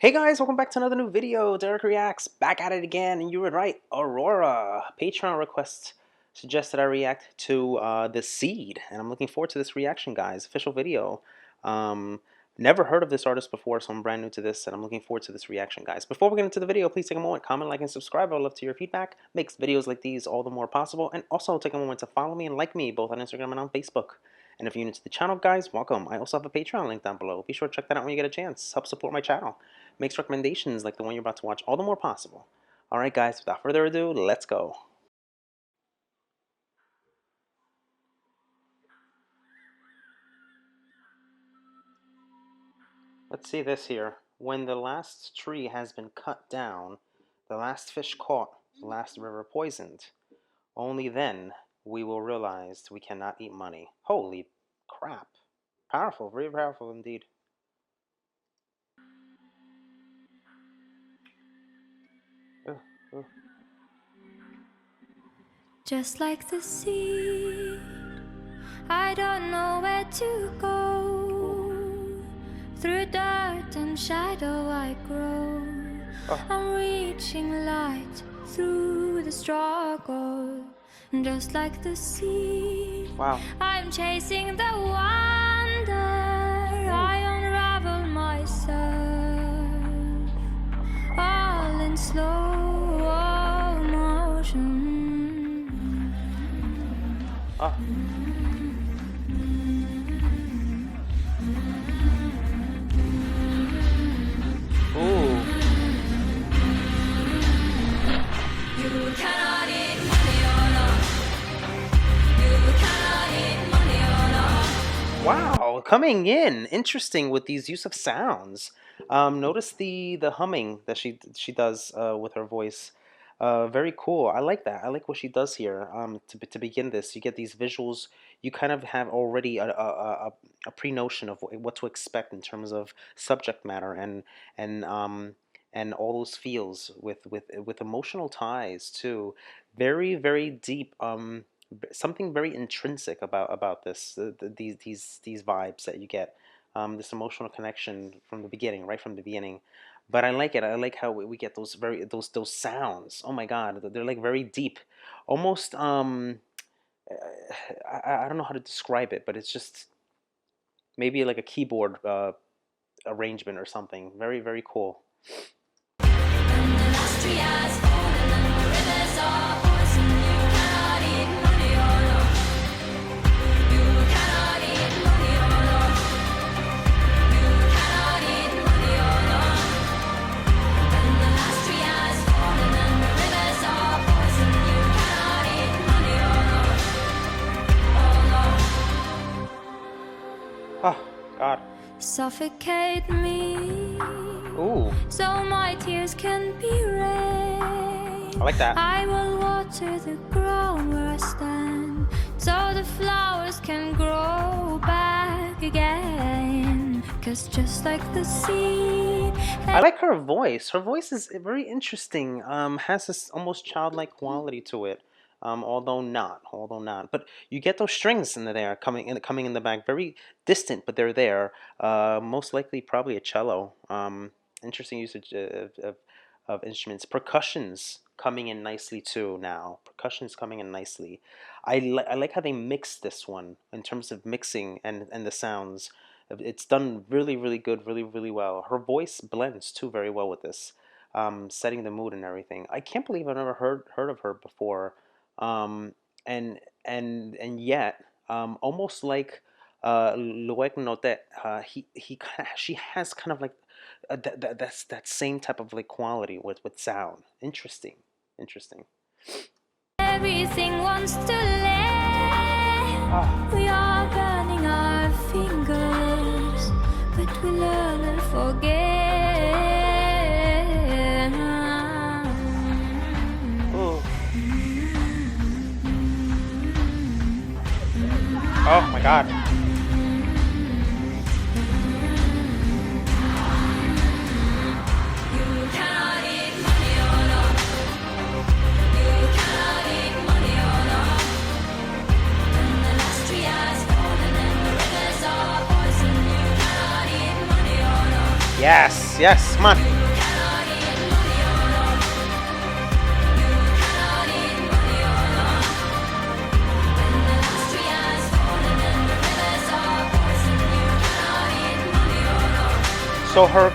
Hey guys, welcome back to another new video. Derek Reacts, back at it again, and you were right, Aurora. Patreon request suggested I react to The Seed, and I'm looking forward to this reaction, guys. Official video. Um, Never heard of this artist before, so I'm brand new to this, and I'm looking forward to this reaction, guys. Before we get into the video, please take a moment, comment, like, and subscribe. I would love to hear your feedback. Makes videos like these all the more possible, and also take a moment to follow me and like me, both on Instagram and on Facebook. And if you're new to the channel, guys, welcome. I also have a Patreon link down below. Be sure to check that out when you get a chance. Help support my channel. Makes recommendations like the one you're about to watch all the more possible. Alright guys, without further ado, let's go. Let's see this here. When the last tree has been cut down, the last fish caught, the last river poisoned, only then we will realize we cannot eat money. Holy crap. Powerful, very powerful indeed. Just like the sea, I don't know where to go. Through dirt and shadow I grow. I'm reaching light through the struggle. Just like the sea, wow. I'm chasing the wonder. I unravel myself, all in slow motion. Wow, coming in interesting with these use of sounds. Notice the humming that she does with her voice. Very cool. I like that. I like what she does here. To begin this, you get these visuals. You kind of have already a pre-notion of what to expect in terms of subject matter and all those feels with emotional ties too. Very deep. Something very intrinsic about this these vibes that you get, this emotional connection from the beginning, right from the beginning. But I like it. I like how we get those those sounds. Oh my God, they're like very deep, almost I don't know how to describe it, but it's just maybe like a keyboard arrangement or something. Very cool. Oh, God. Suffocate me. Ooh. So my tears can be rain. I like that. I will water the ground where I stand, so the flowers can grow back again. Cause just like the seed. I like her voice. Her voice is very interesting. Has this almost childlike quality to it. Although not. But you get those strings in there coming in the back, very distant, but they're there. Most likely, probably a cello. Interesting usage of instruments. Percussions coming in nicely too. Now, percussions coming in nicely. I like how they mix this one in terms of mixing and the sounds. It's done really good, really well. Her voice blends too very well with this, setting the mood and everything. I can't believe I've never heard of her before. And yet, almost like Loic Notet, she has kind of like that same type of like quality with sound. Interesting. Everything wants to let. We are burning our fingers, but we learn and forget. Oh my God. Yes, come on. So her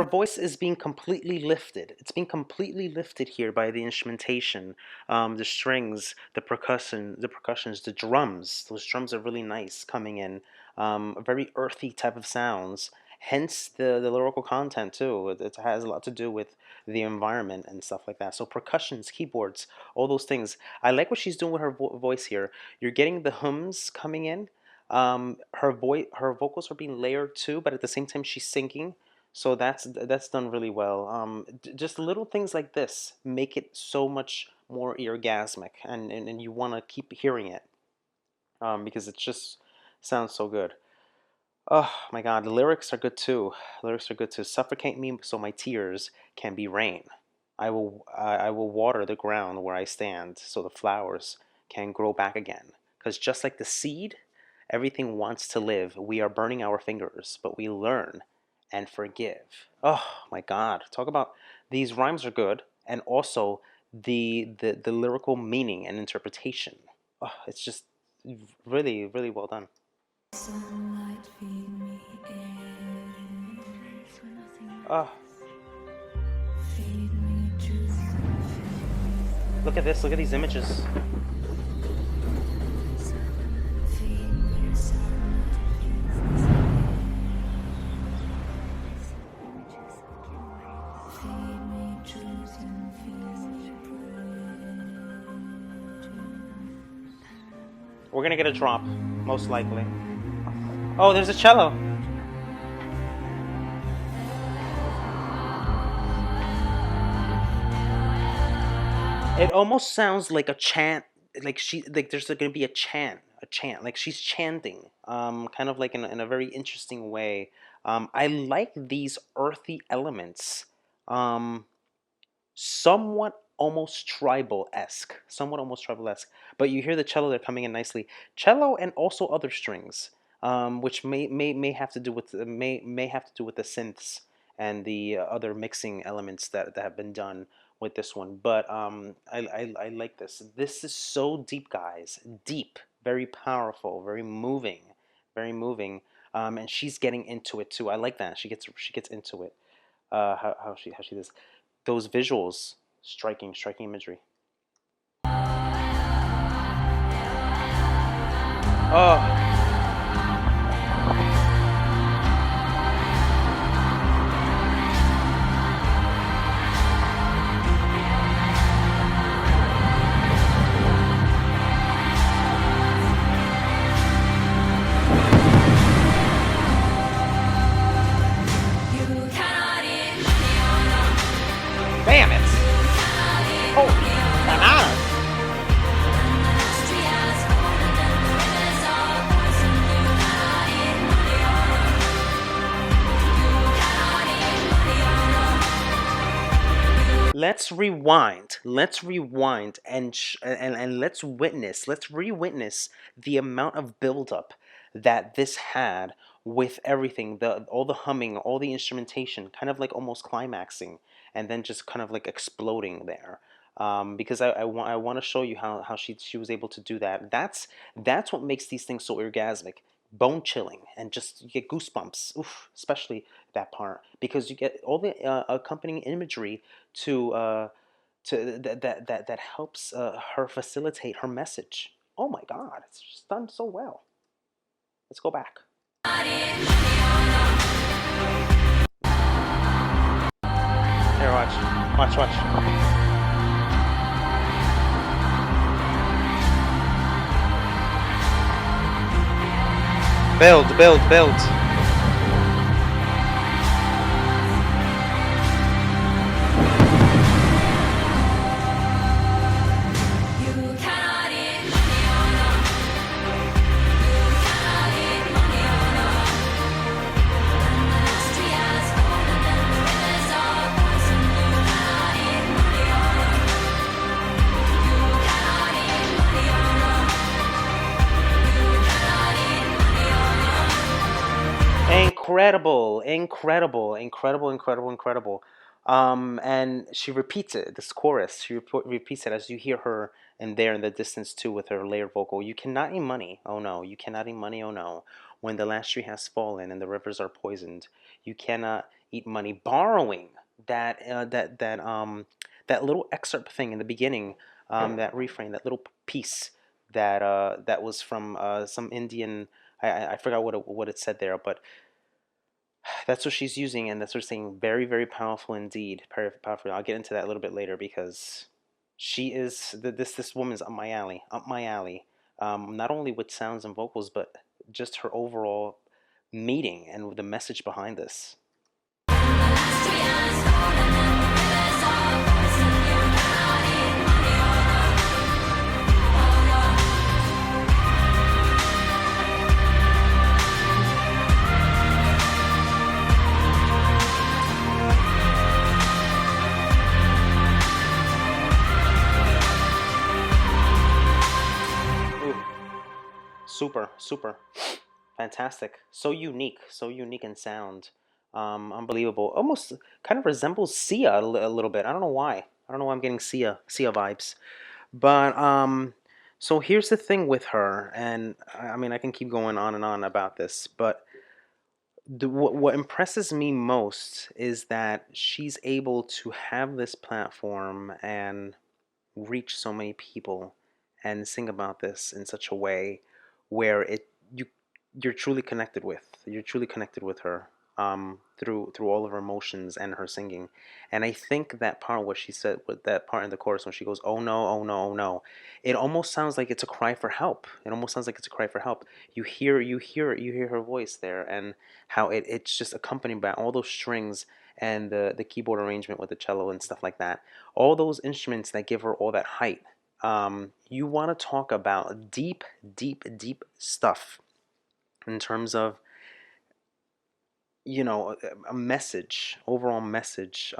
voice is being completely lifted. It's being completely lifted here by the instrumentation, the strings, the percussions, the drums. Those drums are really nice coming in. Very earthy type of sounds. Hence the lyrical content too. It has a lot to do with the environment and stuff like that. So percussions, keyboards, all those things. I like what she's doing with her voice here. You're getting the hums coming in. Her vocals are being layered too, but at the same time she's singing, so that's done really well. Just little things like this make it so much more orgasmic, and you want to keep hearing it, because it just sounds so good. Oh my God, the lyrics are good too. Lyrics are good too. Suffocate me so my tears can be rain. I will water the ground where I stand so the flowers can grow back again. Because just like the seed, everything wants to live. We are burning our fingers, but we learn and forgive. Oh my God, talk about, these rhymes are good, and also the lyrical meaning and interpretation. Oh, it's just really really well done. Sunlight feed me air. So nothing Oh, feed me truth and look at this. Look at these images. feed me sunlight. Feed me truth and feed me We're gonna get a drop, most likely. Oh, there's a cello. It almost sounds like a chant, like there's gonna be a chant, like she's chanting, kind of like in a very interesting way. I like these earthy elements, um, somewhat almost tribal-esque, but you hear the cello there coming in nicely. Cello and also other strings, which may have to do with may have to do with the synths and the other mixing elements that have been done with this one. But I like this. This is so deep, guys. Deep, very powerful, very moving, very moving. And she's getting into it too. I like that. She gets into it. How she does those visuals, striking imagery. Oh, damn it! Oh, bananas! Let's rewind. Let's rewind and let's re-witness the amount of buildup that this had with everything, the all the humming, all the instrumentation, kind of like almost climaxing, and then just kind of like exploding there. Because I want to show you how she was able to do that. That's what makes these things so orgasmic, bone chilling, and just you get goosebumps. Oof, especially that part, because you get all the accompanying imagery that helps her facilitate her message. Oh my God, it's just done so well. Let's go back. Here, watch. Build. Incredible. And she repeats it, this chorus, repeats it as you hear her and there in the distance too with her layered vocal. You cannot eat money, oh no. You cannot eat money, oh no. when the last tree has fallen and the rivers are poisoned, you cannot eat money. Borrowing that little excerpt thing in the beginning, that refrain, that little piece that was from some Indian. I forgot what it said there, but that's what she's using, and that's what she's saying. Very, very powerful indeed. Very powerful. I'll get into that a little bit later because she is this woman's up my alley. Up my alley. Not only with sounds and vocals, but just her overall meaning and the message behind this. Ooh, super, super. Fantastic. So unique in sound. Unbelievable. Almost kind of resembles Sia a little bit. I don't know why. I don't know why I'm getting Sia vibes. But so here's the thing with her, and I mean I can keep going on and on about this, but what impresses me most is that she's able to have this platform and reach so many people and sing about this in such a way where you you're truly connected with her, through all of her emotions and her singing. And I think that part, what she said with that part in the chorus when she goes, oh no, oh no, oh no, it almost sounds like it's a cry for help. It almost sounds like it's a cry for help. You hear her voice there, and how it's just accompanied by all those strings and the keyboard arrangement with the cello and stuff like that, all those instruments that give her all that height. You want to talk about deep, deep, deep stuff in terms of, a message, overall message,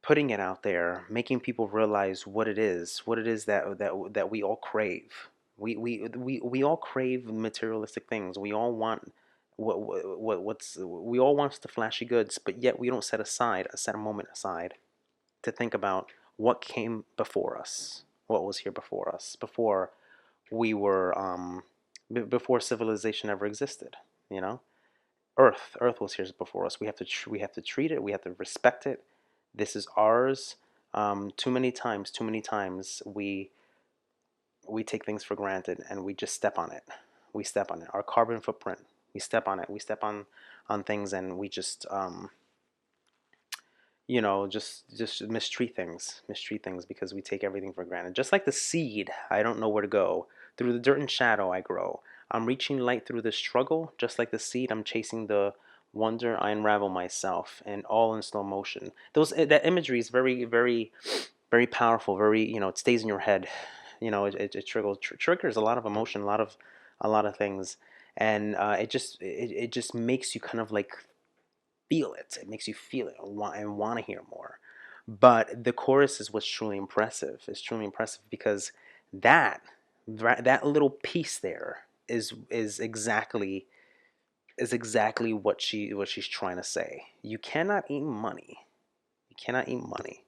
putting it out there, making people realize what it is that we all crave. We all crave materialistic things. We all want we all want the flashy goods, but yet we don't set a moment aside to think about what came before us, what was here before us, before we were before civilization ever existed. You know, Earth was here before us. We have to treat it. We have to respect it. This is ours. Too many times we take things for granted and we just step on it. We step on it. Our carbon footprint. We step on it. We step on things, and we just just mistreat things because we take everything for granted. Just like the seed, I don't know where to go. Through the dirt and shadow I grow. I'm reaching light through the struggle. Just like the seed, I'm chasing the wonder. I unravel myself, and all in slow motion. That imagery is very, very, very powerful. Very, it stays in your head. It triggers a lot of emotion, a lot of things, and it just makes you kind of like feel it. It makes you feel it and want to hear more. But the chorus is what's truly impressive. It's truly impressive because that that little piece there is exactly what she's trying to say. You cannot eat money. You cannot eat money.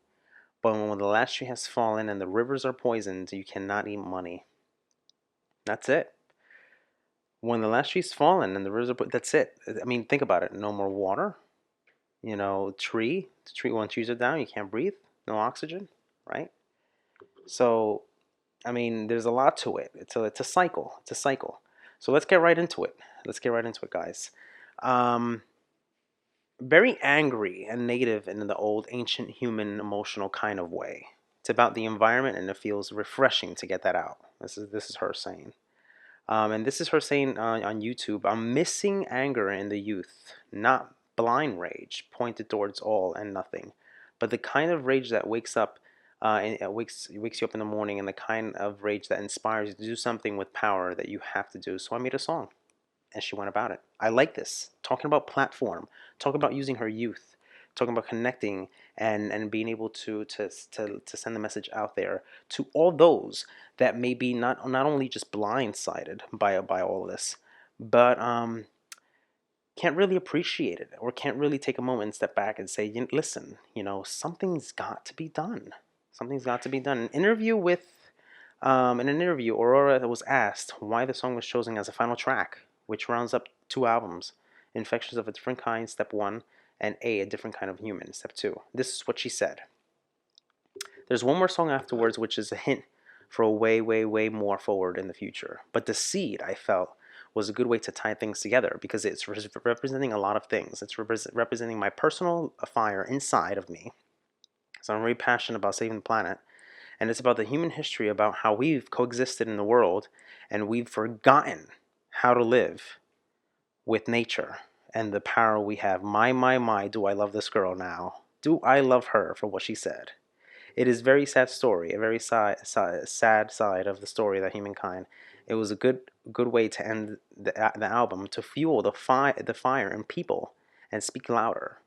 But when the last tree has fallen and the rivers are poisoned, you cannot eat money. That's it. When the last tree's fallen and the rivers are that's it. I mean, think about it. No more water. When trees are down, you can't breathe, no oxygen, right? So, I mean, there's a lot to it. It's a cycle. It's a cycle. So let's get right into it. Let's get right into it, guys. Um, Very angry and negative in the old ancient human emotional kind of way. It's about the environment, and it feels refreshing to get that out. This is her saying. And this is her saying on YouTube, I'm missing anger in the youth, not blind rage pointed towards all and nothing, but the kind of rage that wakes up and it wakes you up in the morning, and the kind of rage that inspires you to do something with power that you have to do. So I made a song, and she went about it. I like this. Talking about platform, talking about using her youth, talking about connecting and being able to send the message out there to all those that may be not only just blindsided by all of this, but can't really appreciate it, or can't really take a moment and step back and say, listen, something's got to be done. Something's got to be done. An interview with In an interview, Aurora was asked why the song was chosen as a final track, which rounds up 2 albums, Infections of a Different Kind, Step 1, and A Different Kind of Human, Step 2. This is what she said. There's one more song afterwards, which is a hint for a way, way, way more forward in the future. But The Seed, I felt, was a good way to tie things together because it's representing a lot of things. It's representing my personal fire inside of me. So I'm very passionate about saving the planet. And it's about the human history, about how we've coexisted in the world and we've forgotten how to live with nature and the power we have. My, do I love this girl now? Do I love her for what she said? It is a very sad story, a very sad side of the story of humankind. It was a good way to end the album, to fuel the fire in people and speak louder,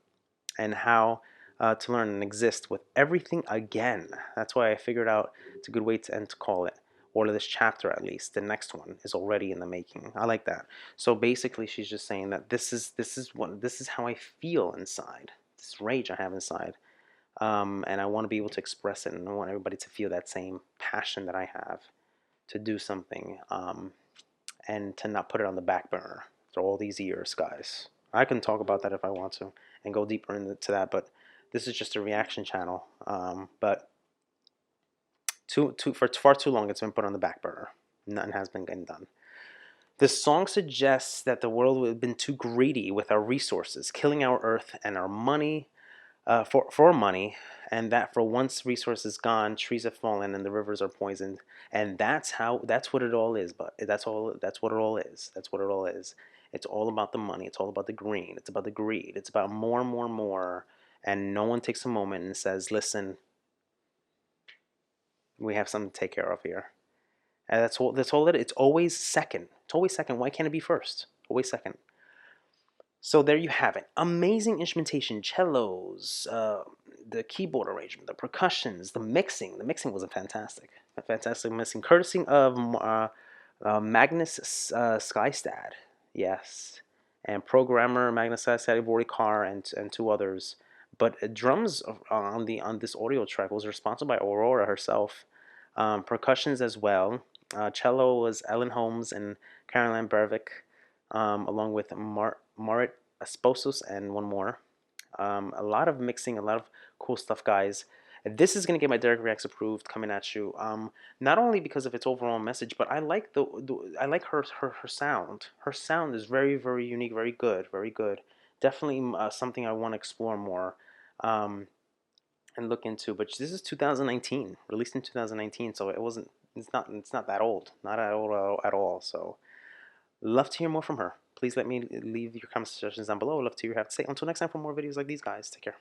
and how to learn and exist with everything again. That's why I figured out it's a good way to end to call it, or this chapter at least. The next one is already in the making. I like that. So basically, she's just saying that this is how I feel inside. This rage I have inside. And I want to be able to express it, and I want everybody to feel that same passion that I have to do something, and to not put it on the back burner for all these years, guys. I can talk about that if I want to and go deeper into that, but this is just a reaction channel. But for far too long, it's been put on the back burner. Nothing has been getting done. This song suggests that the world has been too greedy with our resources, killing our earth and our money, for money, and that for once resources gone, trees have fallen and the rivers are poisoned, and that's what it all is. But that's what it all is. That's what it all is. It's all about the money. It's all about the green. It's about the greed. It's about more and more and more, and no one takes a moment and says, "Listen, we have something to take care of here." And that's all. That's all it is. It's always second. It's always second. Why can't it be first? Always second. So there you have it. Amazing instrumentation, cellos, the keyboard arrangement, the percussions, the mixing. The mixing was a fantastic mixing, courtesy of Magnus Skystad, yes, and programmer Magnus Skystad, Ivori Carr, and 2 others. But drums on this audio track was responsible by Aurora herself. Percussions as well. Cello was Ellen Holmes and Caroline Bervick, along with Marit Esposos and one more. A lot of mixing, a lot of cool stuff, guys. This is going to get my Derek Reacts approved coming at you. Not only because of its overall message, but I like I like her sound. Her sound is very, very unique, very good, very good. Definitely something I want to explore more, and look into. But this is 2019, released in 2019, so it wasn't. It's not that old, not at old at all. So love to hear more from her. Please let me leave your comment suggestions down below. I'd love to hear what you have to say. Until next time, for more videos like these, guys, take care.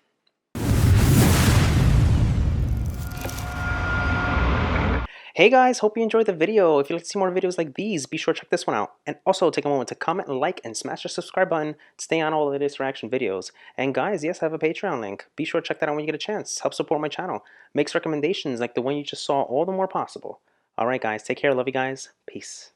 Hey guys, hope you enjoyed the video. If you'd like to see more videos like these, be sure to check this one out. And also take a moment to comment, like, and smash the subscribe button to stay on all the latest reaction videos. And guys, yes, I have a Patreon link. Be sure to check that out when you get a chance. Help support my channel. Makes recommendations like the one you just saw all the more possible. Alright guys, take care. Love you guys. Peace.